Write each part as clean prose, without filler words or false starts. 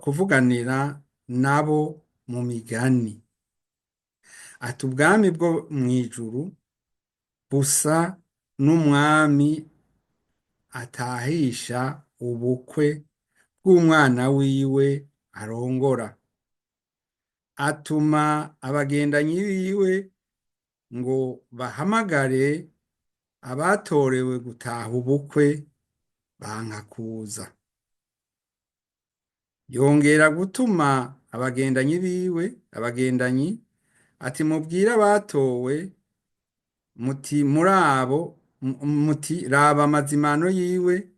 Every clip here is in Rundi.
kuvuganira nabo mu migani. Ati ubwami bwo mw'ijuru busa n'umwami atahisha ubukwe bw'umwana wiwe arongora. Atuma abagendanyi biwe ngo bahamagare abatorewe gutaha ubukwe banka kuza. Yongera gutuma abagendanyi ati mubwire abatowe muti raba amazimano yiwe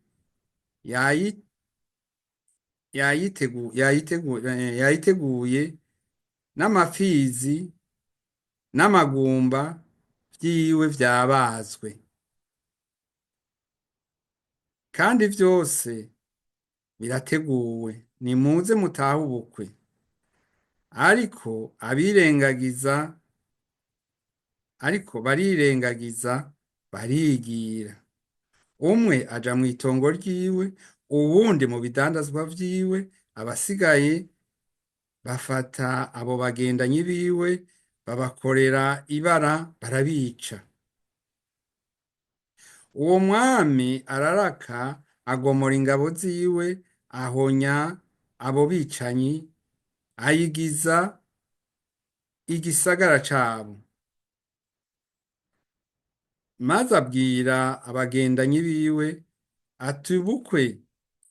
yayiteguye n'amapfizi n'amagumba vyiwe vyabazwe, kandi vyose birateguwe, nimuze mutahe ubukwe. Ariko barirengagiza barigira, umwe aja mw'itongo ryiwe, uwundi mu bidandazwa vyiwe, abasigaye bafata abo bagendanyi biwe babakorera ibara barabica. Uwo mwami araraka agomora ingabo ziwe, ahonya abo bicanyi, ayigiza igisagara cabo. Maze abwira abagendanyi biwe ati ubukwe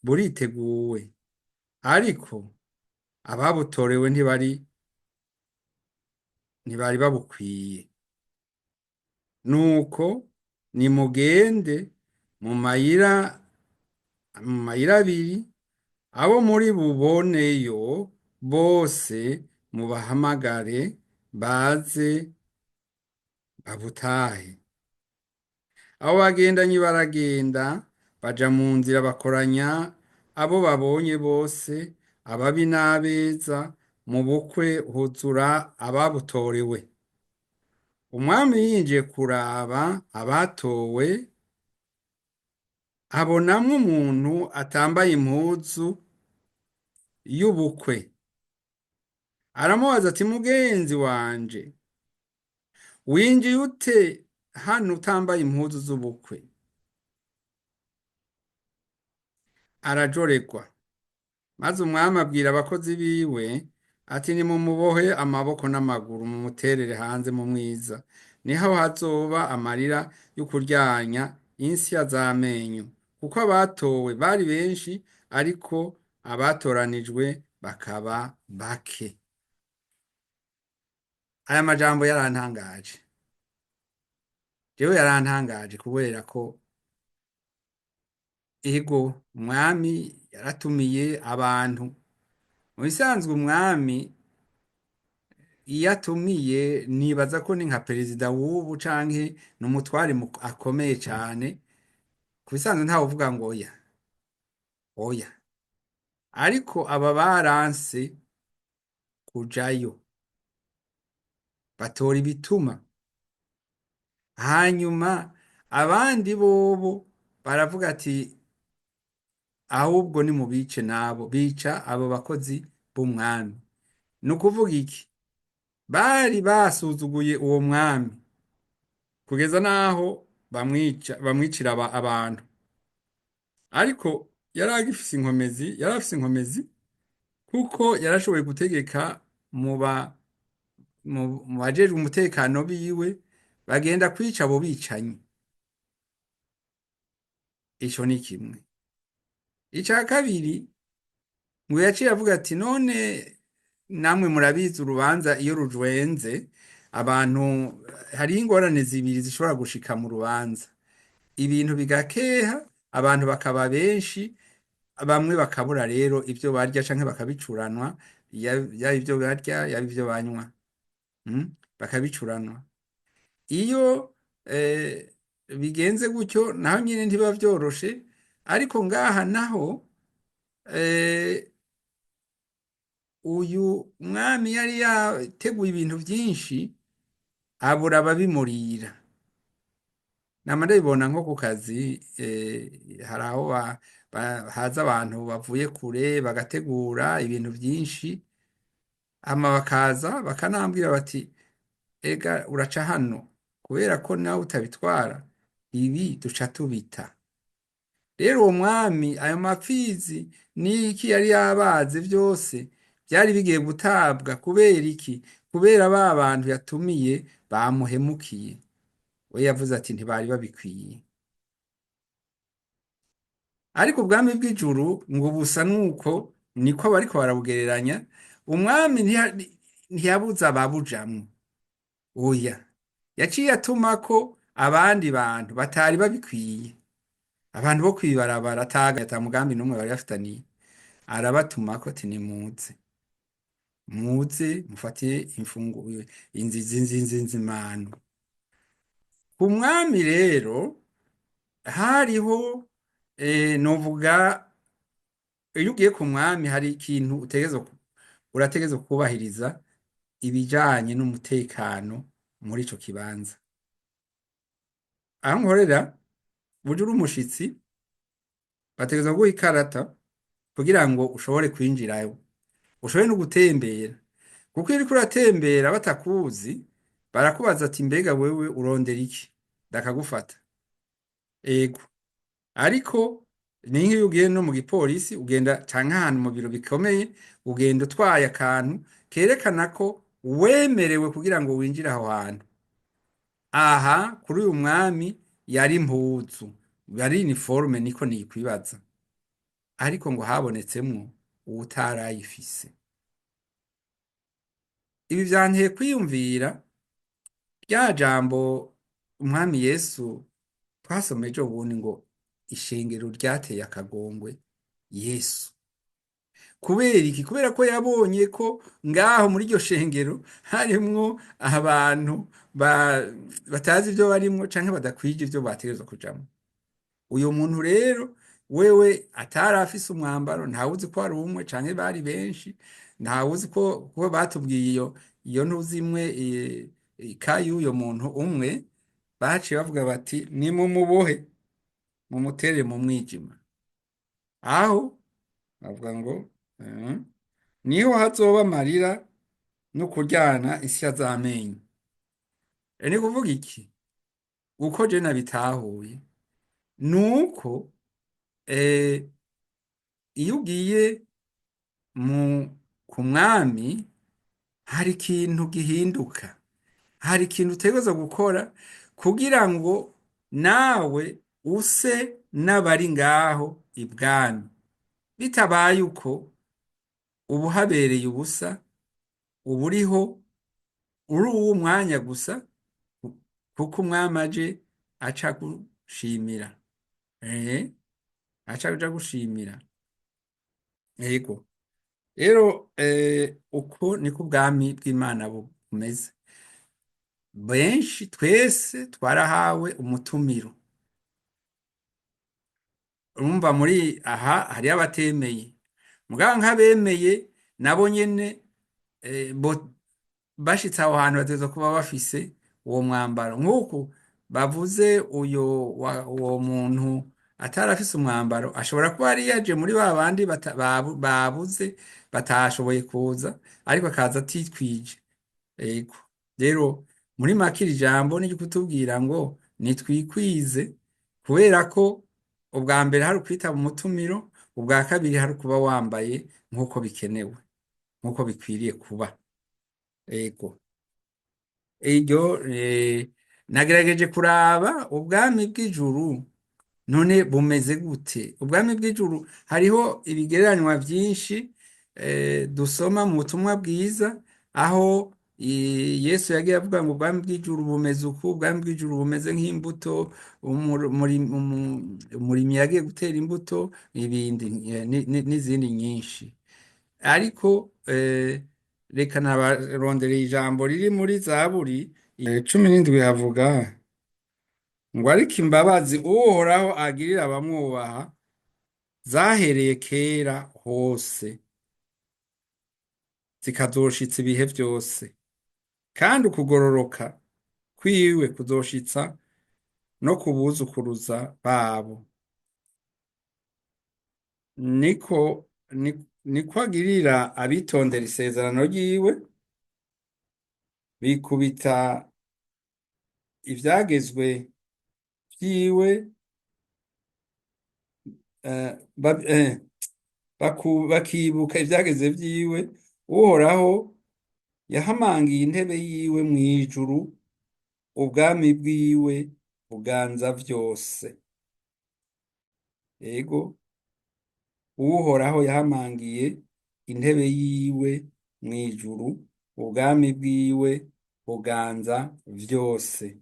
buriteguwe, ariko ababutorewe ntibari babukwiye. Nuko nimugende mu mayira abiri, abo muri buboneyo bose mubahamagare baze babutahe. Abo bagendanyi baragenda baja mu nzira bakoranya abo babonye bose, ababi n'abeza, mu bukwe huzura ababutorewe. Umwami yinjiye kuraba abatowe, abonamwo umuntu atambaye impuzu y'ubukwe. Aramubaza ati mugenzi wanje, winjiye ute hano utambaye impuzu z'ubukwe? Arajoregwa. Maze umwami abwira abakozi biwe ati nimumubohe amaboko n'amaguru, mumuterere hanze mu mwiza, niho hazoba amarira y'ukuryanya insya z'amenyo, kuko abatowe bari benshi, ariko abatoranijwe bakaba bake. Aya majambo yarantangaje. Jewe yarantangaje kubera ko ego umwami yaratumiye abantu. Mu bisanzwe umwami iyo atumiye nibaza ko ni nka perezida w'ubu canke n'umutware akomeye cane. Ku bisanzwe ntawe uvuga ngo oya, ariko aba baranse kujayo, batora ibituma. Hanyuma abandi bobo baravuga ati ahubwo nimubice nabo, bica abo bakozi b'umwami. Ni ukuvuga iki? Bari basuzuguye uwo mwami kugeza n'aho bamwicira abantu. Ariko yari afise inkomezi, kuko yarashoboye gutegeka mu bajejwe umutekano biwe, bagenda kwica abo bicanyi. Ico ni kimwe. Ica kabiri, ngo yaciye avuga ati none namwe murabizi urubanza iyo rujwenze abantu, hari ingorane zibiri zishobora gushika mu rubanza. Ibintu bigakeha, abantu bakaba benshi, bamwe bakabura rero ivyo barya canke bakabicuranwa, yaba ivyo barya yaba ivyo banywa, bakabicuranwa. Iyo bigenze gutyo naho nyene ntibiba vyoroshe, ariko ngaha naho uyu mwami yari yateguye ibintu vyinshi, abura ababimurira. nama ndabibona nko ku kazi, hari aho haza abantu bavuye kure bagategura ibintu byinshi, hama bakaza bakanambwira bati ega uraca hano kubera ko nawe utabitwara ibi duca tubita. Rero uwo mwami ayo mapfizi n'iki yari yabaze byose byari bigiye gutabwa kubera iki? Kubera ba bantu yatumiye bamuhemukiye. We yavuze ati ntibari babikwiye. Ariko ubwami bw'ijuru ngo busa nuko niko bariko barabugereranya, umwami ntiyabuza ababujamwo. Oya, yaciye atumako abandi bantu batari babikwiye, abantu bo kwibarabara ata mugambi n'umwe bari bafitaniye, arabatumako ati nimuze, muze mufate imfunguzo inzimano. Ku mwami rero hariho novuga, iyo ugiye ku mwami hari ikintu urategerezwa kubahiriza, ibijanye n'umutekano muri ico kibanza. Aho nkorera burya uri umushitsi bategerezwa guha ikarata kugira ngo ushobore kwinjirayo, ushobore no gutembera, kuko iyo uriko uratembera batakuzi barakubaza ati mbega wewe urondera iki, ndakagufata. Ego, ariko ni nk'iyo ugiye no mu gipolisi ugenda canke ahantu mu biro bikomeye, ugenda utwaye akantu kerekana ko wemerewe kugira ngo winjire aho hantu. Aha kuri uyu mwami yari impuzu, yari uniforme niko nikwibaza, ariko ngo habonetsemwo uwutarayifise. Ibi vyanteye kwiyumvira rya jambo umwami Yesu twasoma ejo bundi ngo ishengero ryateye akagongwe Yesu. Kubera iki? Kubera ko yabonye ko ngaho muri iryo shengero harimwo abantu batazi ibyo barimwo canke badakwije ibyo bategerezwa kujamwo. Uyu muntu rero wewe atari afise umwambaro, ntawuzi ko ari umwe canke bari benshi, ntawuzi ko batubwiye iyo ntuzi imwe ikayi uyo muntu umwe, baciye bavuga bati nimumubohe mumutere mu mwijima, aho bavuga ngo niho hazoba amarira no kuryana insya z'amenyo. Ni kuvuga iki? Uko je nabitahuye nuko iyo ugiye ku mwami hari ikintu gihinduka, hari ikintu utegerezwa gukora kugira ngo nawe use n'abari ngaho ibwami. Bitabaye uko uba uhabereye ubusa, uba uriho uri uw'umwanya gusa, kuko umwami aje aca gushimira, aca aja gushimira. Yego rero uko niko ubwami bw'Imana bumeze. Benshi twese twarahawe umutumiro. Urumva muri aha hariyo abatemeye, mugabo nk'abemeye nabo nyene bashitse aho hantu bategerezwa kuba bafise uwo mwambaro. Nk'uko bavuze uwo muntu atari afise umwambaro, ashobora kuba yari yaje muri ba bandi babuze batashoboye kuza, ariko akaza atitwije. Ego rero muri make iri jambo ni kutubwira ngo nitwikwize, kubera ko ubwa mbere hari ukwitaba umutumiro, ubwa kabiri hari kuba wambaye nk'uko bikenewe, nk'uko bikwiriye kuba. Ego iryo nagerageje kuraba ubwami bw'ijuru none bumeze gute. Ubwami bw'ijuru hariho ibigereranywa byinshi dusoma mu butumwa bwiza, aho Yesu yagiye avuga ngo ubwami bw'ijuru bumeze uku, ubwami bw'ijuru bumeze nk'imbuto umurimyi yagiye gutera imbuto, ibindi n'izindi nyinshi. Ariko reka nabarondereye ijambo riri muri Zaburi 17 havuga ngo ariko imbabazi Uhoraho agirira abamwubaha zahereye kera hose zikazoshitsa ibihe byose, kandi ukugororoka kwiwe kuzoshitsa no ku buzukuruza babo. Niko agirira abitondera isezerano ryiwe, bikubita ivyagezwe vyiwe, eh, ba- eh, bakibuka ivyagezwe vyiwe. Uhoraho yahamangiye intebe yiwe mw'ijuru, ubwami bwiwe buganza vyose. Ego, uhoraho yahamangiye intebe yiwe mw'ijuru, ubwami bwiwe buganza vyose.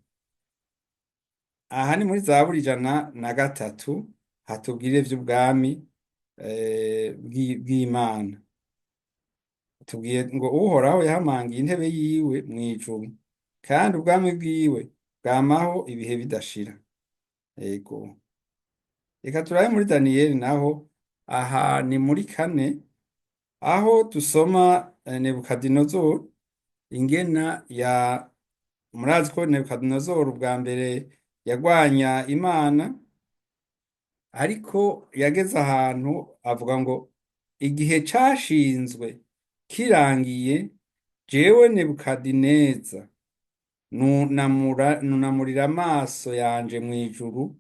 Aha ni muri Zaburi ijana na gatatu, hatubwire vy'ubwami bw'Imana. Tubwiye ngo uhoraho yahamangiye intebe yiwe mw'ijuru, kandi ubwami bwiwe bwamaho ibihe bidashira. Ego, reka turabe muri Daniyeli naho. Aha ni muri 4, aho dusoma Nebukadinezoro ingena murazi ko Nebukadinezoro bwa mbere yagwanya Imana, ariko yageze ahantu avuga ngo igihe cashinzwe kirangiye, jewe Nebukadineza nunamurira amaso yanje mw'ijuru,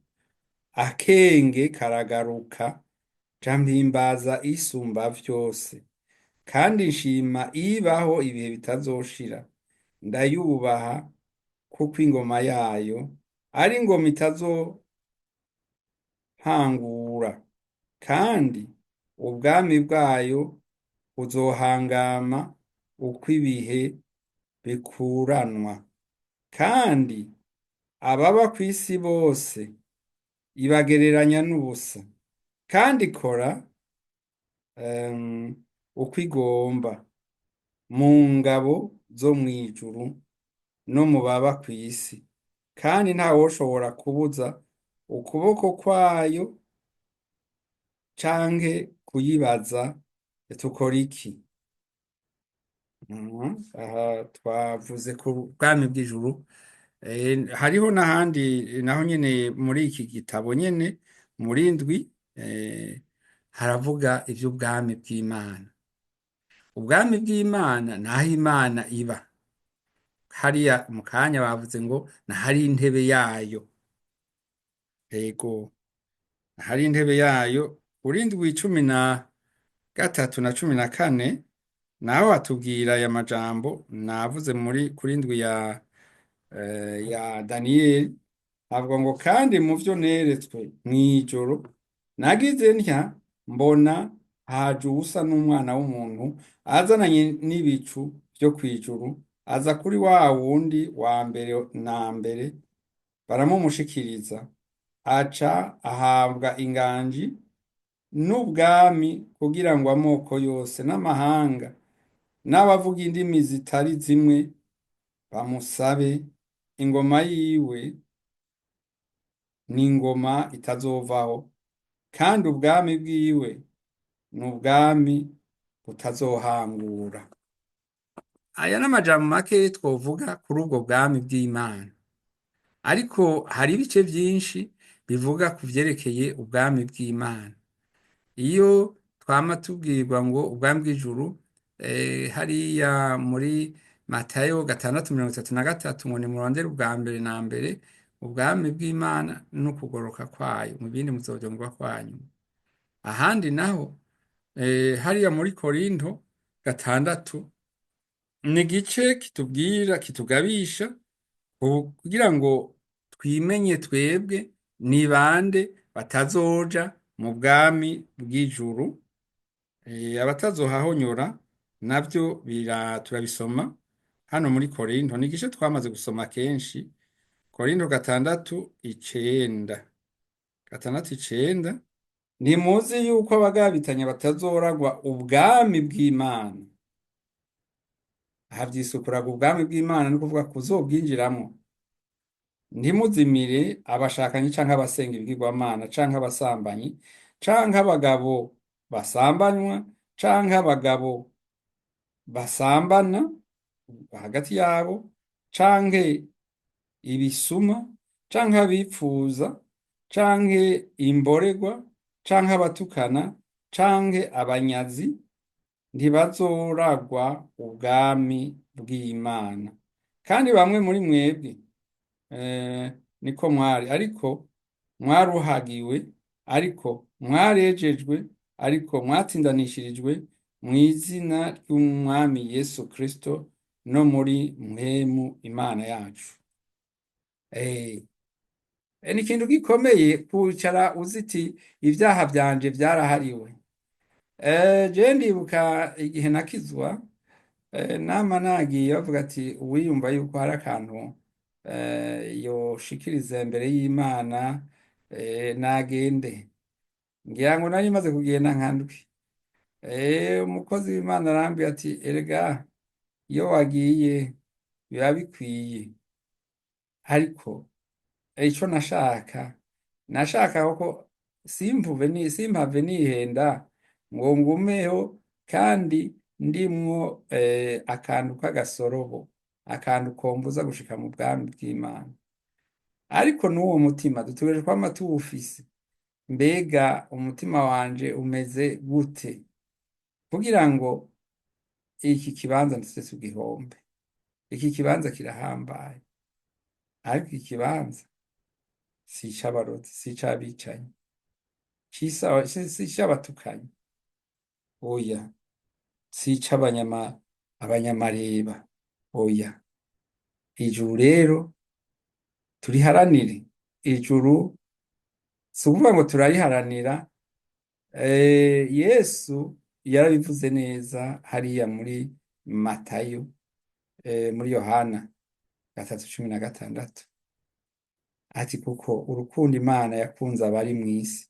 akenge karagaruka, ca mpimbaza isumba vyose, kandi nshima ibaho ibihe bitazoshira. Ndayubaha kuko ingoma yayo ari ingoma itazohangura, kandi ubwami bwayo buzohangama uko ibihe bikuranwa. Kandi ababa kw'isi bose ibagereranya n'ubusa, kandi ikora uko igomba mu ngabo zo mw'ijuru no mu baba kw'isi, kandi ntawoshobora kubuza ukuboko kwayo canke kuyibaza tukora iki. Aha twavuze ku bwami bw'ijuru. Hariho n'ahandi naho nyene muri iki gitabo nyene muri ndwi, haravuga ivy'ubwami bw'Imana. Ubwami bw'Imana naho Imana iba. Hariya mu kanya bavuze ngo nahari intebe yayo. Ego, nahari intebe yayo. Kuri ndwi 13 na 14 naho hatubwira aya majambo navuze kuri ndwi ya Daniyeli. Avuga ngo kandi mu vyo neretswe mw'ijoro nagize ntya, mbona haje uwusa n'umwana w'umuntu azananye n'ibicu vyo kw'ijuru, aza kuri wa wundi wa mbere na mbere, baramumushikiriza. Aca ahabwa inganji n'ubwami, kugira ngo amoko yose n'amahanga n'abavuga indimi zitari zimwe bamusabe. Ingoma yiwe ni ingoma itazovaho, kandi ubwami bwiwe ni ubwami butazohangura. Aya n'amajambo make twovuga kuri ubwo bwami bw'Imana, ariko hari ibice vyinshi bivuga ku vyerekeye ubwami bw'Imana. Iyo twama tubwirwa ngo ubwami bw'ijuru, hariya muri Matayo 6:33 ngo nimurondere ubwa mbere na mbere ubwami bw'Imana n'ukugoroka kwayo, mu bindi muzovyongwa kwanyu. Ahandi naho hariya muri Korinto 6 ni igice kitubwira, kitugabisha kugira ngo twimenye twebwe ni bande batazoja mu bwami bw'ijuru. Abatazohahonyora navyo turabisoma hano muri Korinto. Ni igice twamaze gusoma kenshi. Korinto 6:9. 6:9, ntimuzi yuko abagabitanya batazoragwa ubwami bw'Imana. Havyisukuraga ubwami bw'Imana ni kuvuga kuzobwinjiramo. Ntimuzimire abashakanyi canke abasenga ibigirwamana canke abasambanyi canke abagabo basambanywa canke abagabo basambana hagati yabo canke ibisuma canke abipfuza canke imborerwa canke abatukana canke abanyazi ntibazoragwa ubwami bw'Imana. Kandi bamwe muri mwebwe niko mwari, ariko mwaruhagiwe, ariko mwarejejwe, ariko mwatsindanishirijwe mu izina ry'Umwami Yesu Kristo no muri mpwemu Imana yacu. Eh, ni ikintu gikomeye kwicara uziti ibyaha byanje byarahariwe. Je ndibuka igihe nakizwa, nama nagiye bavuga ati uwiyumva yuko hari akantu yoshikiriza imbere y'Imana nagende. Ngira ngo nari maze kugenda nka ndwi. Umukozi w'Imana arambwira ati erega iyo wagiye biba bikwiye, ariko ico nashaka ko simpave nihenda ngo ngumeho kandi ndimwo akantu k'agasorobo, akantu kombuza gushika mu bwami bw'Imana. Ariko n'uwo mutima dutegereje kwama tuwufise. Mbega umutima wanje umeze gute kugira ngo iki kibanza ndetse tugihombe? Iki kibanza kirahambaye, ariko iki kibanza si ic'abarozi, si ic'abicanyi, si ic'abatukanyi, oya, si ic'abanyamareba, oya. Ijuru rero turiharanire. Ijuru si ukuvuga ngo turariharanira. Yesu yarabivuze neza hariya muri Matayo, muri Yohana 3:16, ati kuko urukundo Imana yakunze abari mw'isi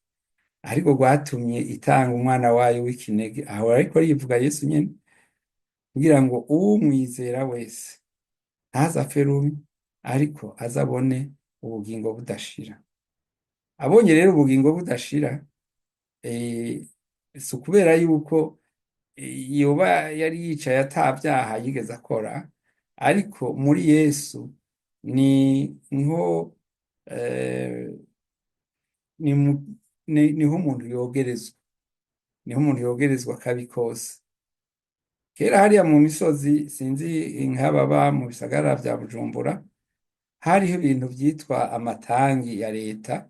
ariko rwatumye itanga umwana wayo w'ikinege. Aho ariko yivuga Yesu nyene, kugira ngo uwumwizera wese ntazapfe rubi, ariko azabone ubugingo budashira. Abonye rero ubugingo budashira, si ukubera yuko yoba yari yicaye ata vyaha yigeze akora, ariko muri Yesu niho umuntu yogerezwa, niho umuntu yogerezwa akabi kose. Kera hariya mu misozi, sinzi nk'ababa mu bisagara vya Bujumbura, hariho ibintu vyitwa amatangi ya leta,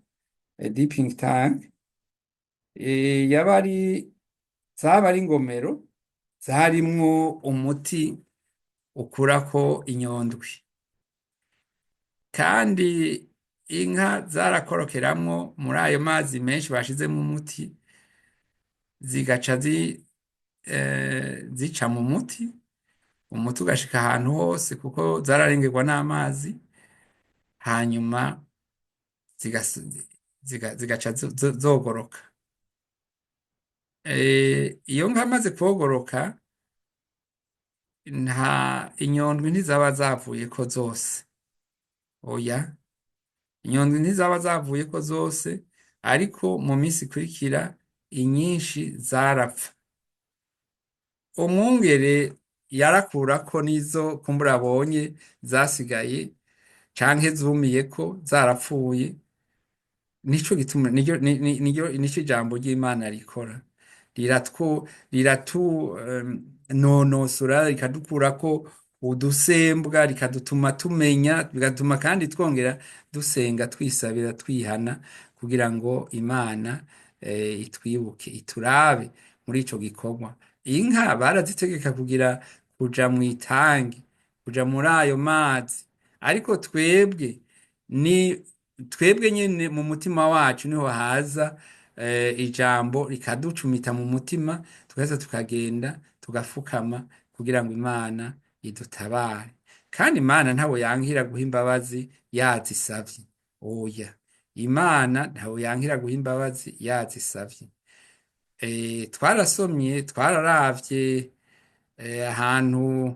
dipping tank, zaba ari ingomero zarimwo umuti ukurako inyondwi, kandi inka zarakorokeramwo muri ayo mazi menshi bashizemwo umuti, zigaca zica mu umuti ugashika ahantu hose kuko zararengerwa n'amazi, hanyuma zigaca zogoroka. Iyo nka maze kwogoroka, nta inyondwi ntizaba zavuyeko zose, oya, inyondwi ntizaba zavuyeko zose, ariko mu minsi ikurikira inyinshi zarapfa. Umwungere yarakurako n'izo kumbura abonye zasigaye canke zumiyeko zarapfuye. Nico gituma nico ijambo ry'Imana rikora, riratunonosora, rikadukurako udusembwa, rikadutuma tumenya, bigatuma kandi twongera dusenga, twisabira, twihana, kugira ngo Imana itwibuke, iturabe muri ico gikorwa. Inka barazitegeka kuja mw'itangi, kuja muri ayo mazi, ariko twebwe nyene mu mutima wacu niho haza ijambo rikaducumita mu mutima, tugaheza tukagenda tugafukama kugira ngo Imana idutabare. Kandi Imana ntawe yankira guha imbabazi yazisavye, oya, Imana ntawe yankira guha imbabazi yazisavye. Twarasomye, twararavye ahantu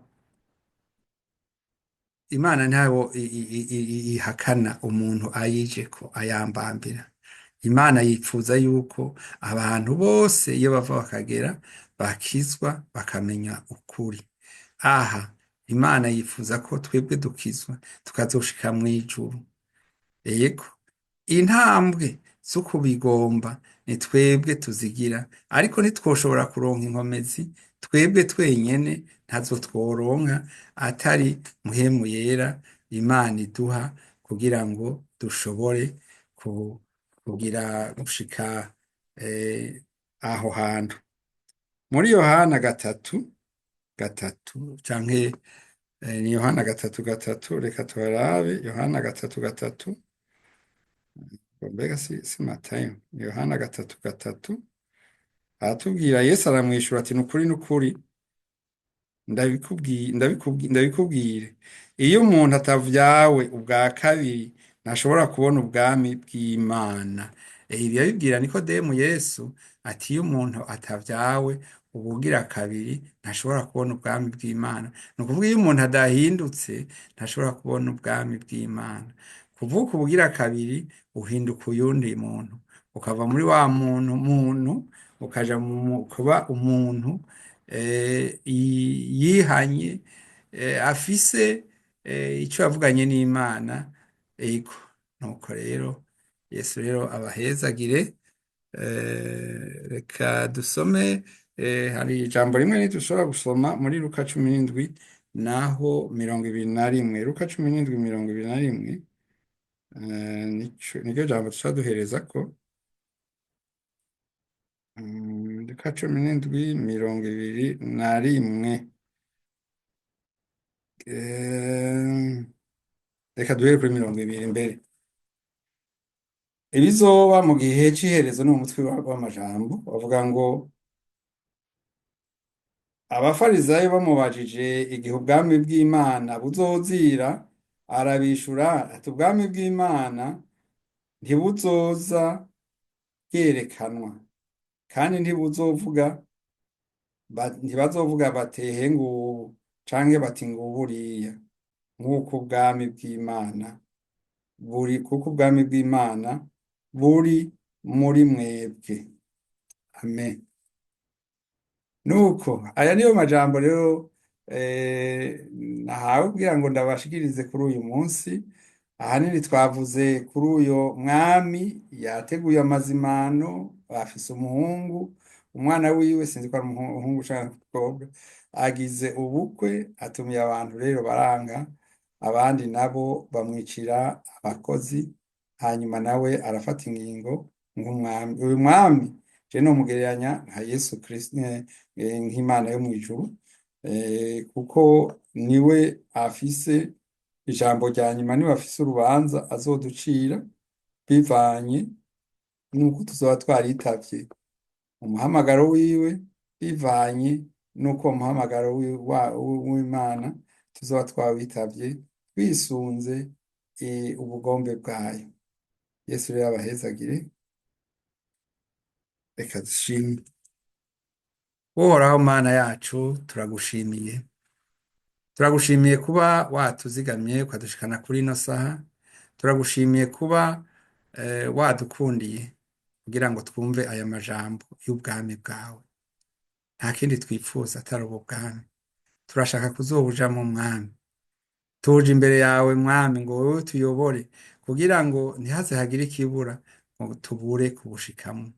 Imana ntawo ihakana umuntu ayijeko ayambambira. Imana yipfuza yuko abantu bose iyo bava bakagera bakizwa, bakamenya ukuri. Aha Imana yifuza ko twebwe dukizwa tukazoshika mw'ijuru. yego, intambwe zo kubigomba ni twebwe tuzigira, ariko ntitwoshobora kuronka inkomezi twebwe twenyene, ntazo tworonka atari muhemu yera Imana iduha kugira ngo dushobore kugira gushika aho hantu. Muri Yohana gatatu canke ni Yohana gatatu, reka tuharabe Yohana gatatu, mbega si Matayo, ni Yohana gatatu, aratubwira, Yesu aramwishura ati nukuri ndabikubwire, iyo umuntu atavyawe ubwa kabiri ntashobora kubona ubwami bw'Imana. Ibi yabibwira Nikodemu Yesu ati iyo umuntu atavyawe ubugira kabiri ntashobora kubona ubwami bw'Imana. Ni ukuvuga iyo umuntu adahindutse ntashobora kubona ubwami bw'Imana. Kuvuka ubugira kabiri uhinduka uyundi muntu, ukava muri wa muntu ukaja kuba umuntu yihanye, afise icyo yavuganye n'Imana. Ego, nuko rero Yesu rero abahezagire. Reka dusome, hari ijambo rimwe ntidushobora gusoma muri Luka 17 naho 21. Luka 17 21, niryo jambo dushobora duherezako. Luka 17 21. Reka duhere kuri 20 mbere. Ibizoba mu gihe c'iherezo ni umutwe w'amajambo bavuga ngo abafarisayo bamubajije igihe ubwami bw'Imana buzozira, arabishura ati ubwami bw'Imana ntibuzoza bwerekanwa, kandi ntibazovuga batehe ngubu canke bati nguburiya, nk'uko ubwami bw'Imana kuko ubwami bw'Imana buri muri mwebwe. Amen. Nuko aya niyo majambo rero nahawe kugira ngo ndabashikirize kuri uyu munsi. Ahanini twavuze kuri uyo mwami yateguye amazimano, afise umuhungu, umwana wiwe sinzi ko ari umuhungu canke umukobwa, agize ubukwe, atumiye abantu rero baranga, abandi nabo bamwicira abakozi, hanyuma nawe arafata ingingo nk'umwami. Uyu mwami je nomugereranya nka Yesu Kristo, nk'Imana yo mw'ijuru, kuko niwe afise ijambo rya nyuma, niwe afise urubanza azoducira bivanye nuko tuzoba twaritavye umuhamagaro wiwe, bivanye nuko umuhamagaro w'Imana tuzoba twawitavye twisunze ubugombe bwayo. Yesu rero abahezagire. Reka dushime. Uhoraho Mana yacu, turagushimiye kuba watuzigamye ukadushikana kuri ino saha. Turagushimiye kuba wadukundiye kugira ngo twumve aya majambo y'ubwami bwawe. Nta kindi twipfuza atari ubu bwami. Turashaka kuzobujamwo mwami. Tuje imbere yawe mwami ngo wowe tuyobore, kugira ngo ntihaze hagire ikibura ngo tubure kubushikamwo.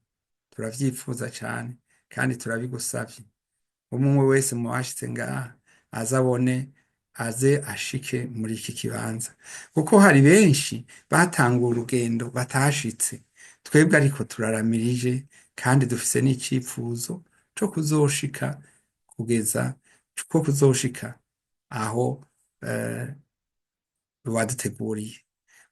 Turavyifuza cane kandi turabigusavye. Umwe wese mu bashitse ngaha aze ashike muri iki kibanza, kuko hari benshi batanguye urugendo batashitse. Twebwe ariko turaramirije kandi dufise n'icipfuzo co kuzoshika aho waduteguriye.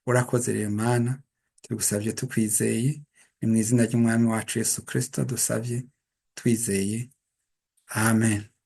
Urakoze rero Mana, tugusavye tukwizeye, ni mw'izina ry'umwami wacu Yesu Kristo dusavye twizeye. Amen.